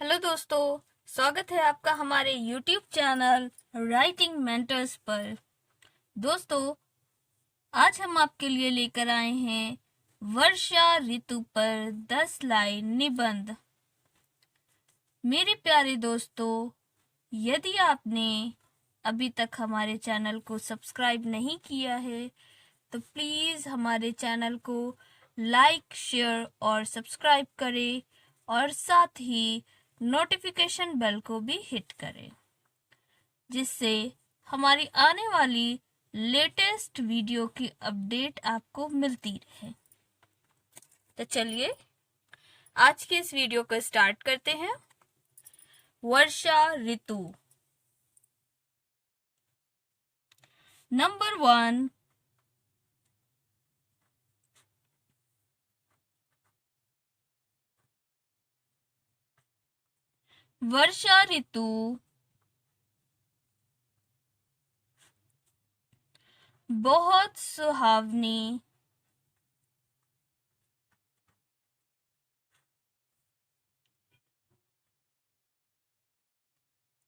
Hello दोस्तों, स्वागत है आपका हमारे YouTube चैनल राइटिंग मेंटर्स पर। दोस्तों, आज हम आपके लिए लेकर आए हैं वर्षा ऋतु पर 10 लाइन निबंध। मेरे प्यारे दोस्तों, यदि आपने अभी तक हमारे चैनल को सब्सक्राइब नहीं किया है तो प्लीज़ हमारे चैनल को लाइक, शेयर और सब्सक्राइब करें और साथ ही नोटिफिकेशन बेल को भी हिट करें, जिससे हमारी आने वाली लेटेस्ट वीडियो की अपडेट आपको मिलती रहे। तो चलिए आज के इस वीडियो को स्टार्ट करते हैं। वर्षा ऋतु। नंबर 1, वर्षा ऋतु बहुत सुहावनी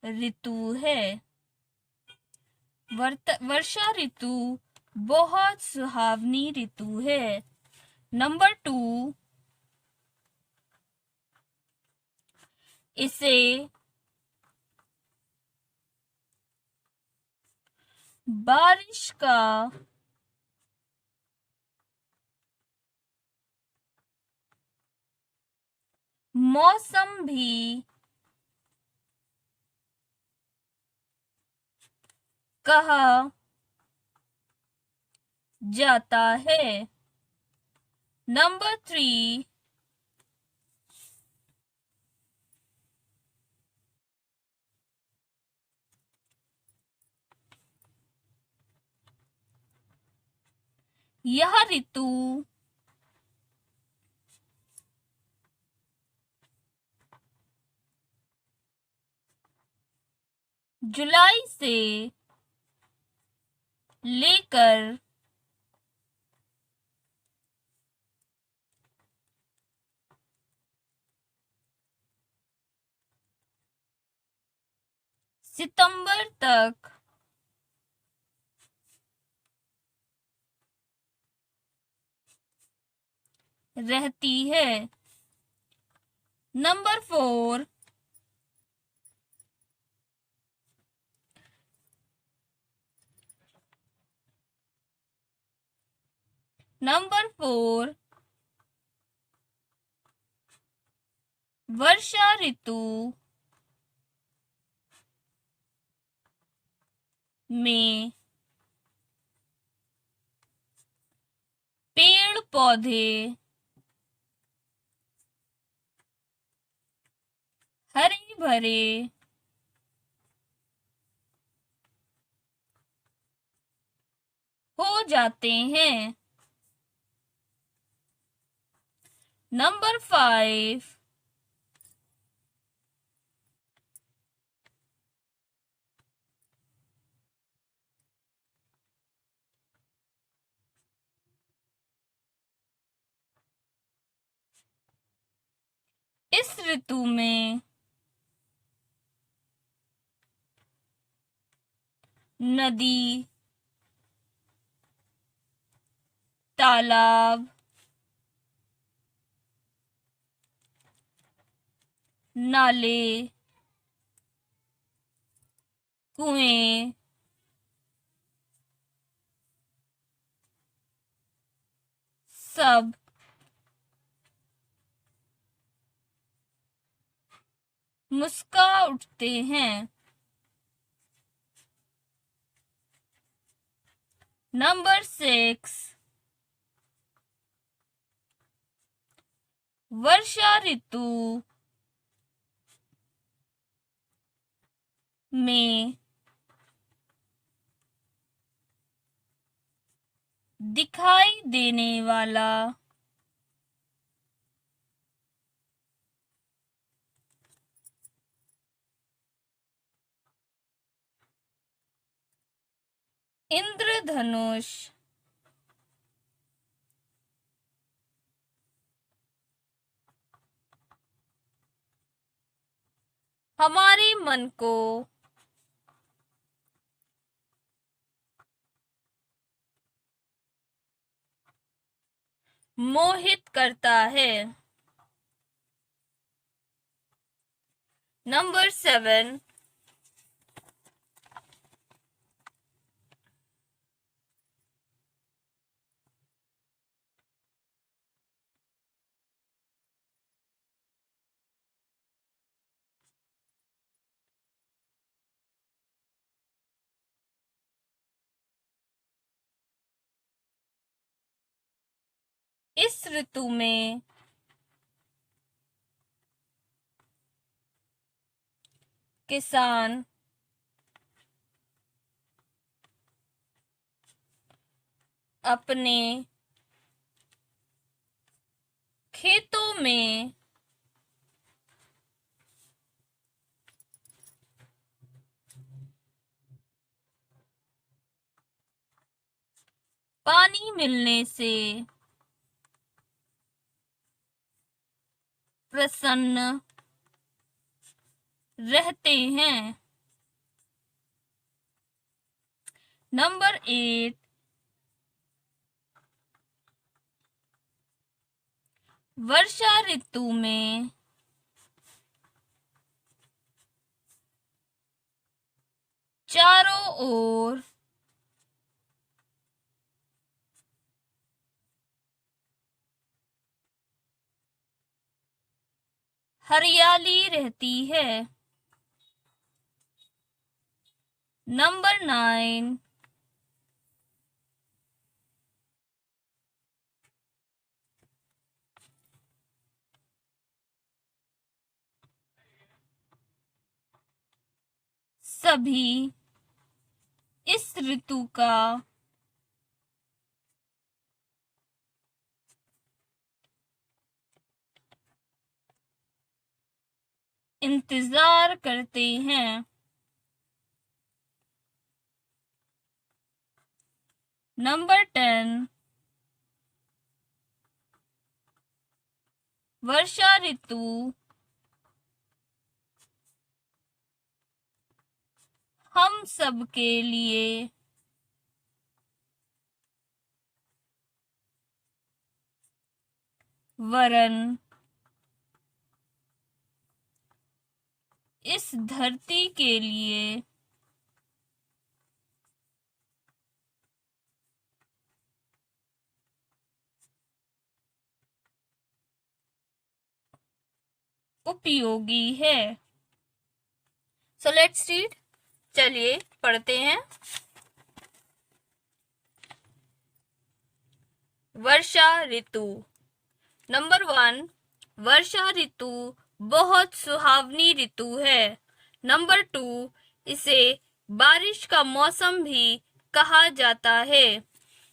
ऋतु है। वर्षा ऋतु बहुत सुहावनी ऋतु है। नंबर 2, इसे बारिश का मौसम भी कहा जाता है। नंबर 3, यह ऋतु जुलाई से लेकर सितंबर तक रहती है। नंबर 4, वर्षा ऋतु में पेड़ पौधे हरे भरे हो जाते हैं। नंबर 5, इस ऋतु में नदी, तालाब, नाले, कुएं, सब मुस्का उठते हैं। नंबर 6, वर्षा ऋतु में दिखाई देने वाला इंद्रधनुष हमारे मन को मोहित करता है। नंबर 7, इस ऋतु में किसान अपने खेतों में पानी मिलने से प्रसन्न रहते हैं। नंबर 8, वर्षा ऋतु में चारों ओर हरियाली रहती है। नंबर 9, सभी इस ऋतु का इंतजार करते हैं। नंबर 10, वर्षा ऋतु हम सब के लिए वरन इस धरती के लिए उपयोगी है। So let's read. चलिए पढ़ते हैं। वर्षा ऋतु। नंबर 1, वर्षा ऋतु बहुत सुहावनी ऋतु है। नंबर 2, इसे बारिश का मौसम भी कहा जाता है।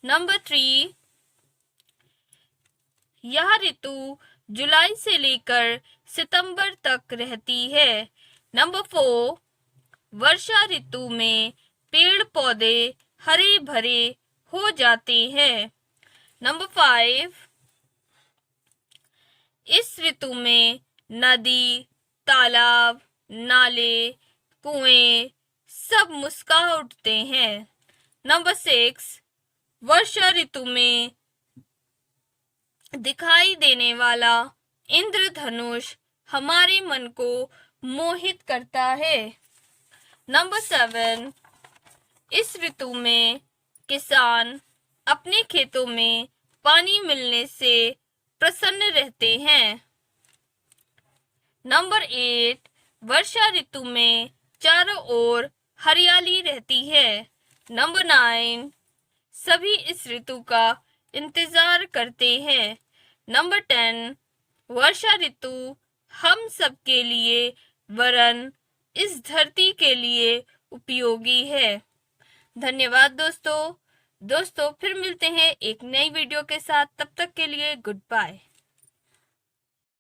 नंबर 3, यह ऋतु जुलाई से लेकर सितंबर तक रहती है। नंबर 4, वर्षा ऋतु में पेड़ पौधे हरे भरे हो जाते हैं। नंबर 5, इस ऋतु में नदी, तालाब, नाले, कुएं सब मुस्का उठते हैं। नंबर 6, वर्षा ऋतु में दिखाई देने वाला इंद्रधनुष हमारे मन को मोहित करता है। नंबर 7, इस ऋतु में किसान अपने खेतों में पानी मिलने से प्रसन्न रहते हैं। नंबर 8, वर्षा ऋतु में चारों ओर हरियाली रहती है। नंबर 9, सभी इस ऋतु का इंतजार करते हैं। नंबर 10, वर्षा ऋतु हम सब के लिए वरन इस धरती के लिए उपयोगी है। धन्यवाद दोस्तों। फिर मिलते हैं एक नई वीडियो के साथ। तब तक के लिए गुड बाय।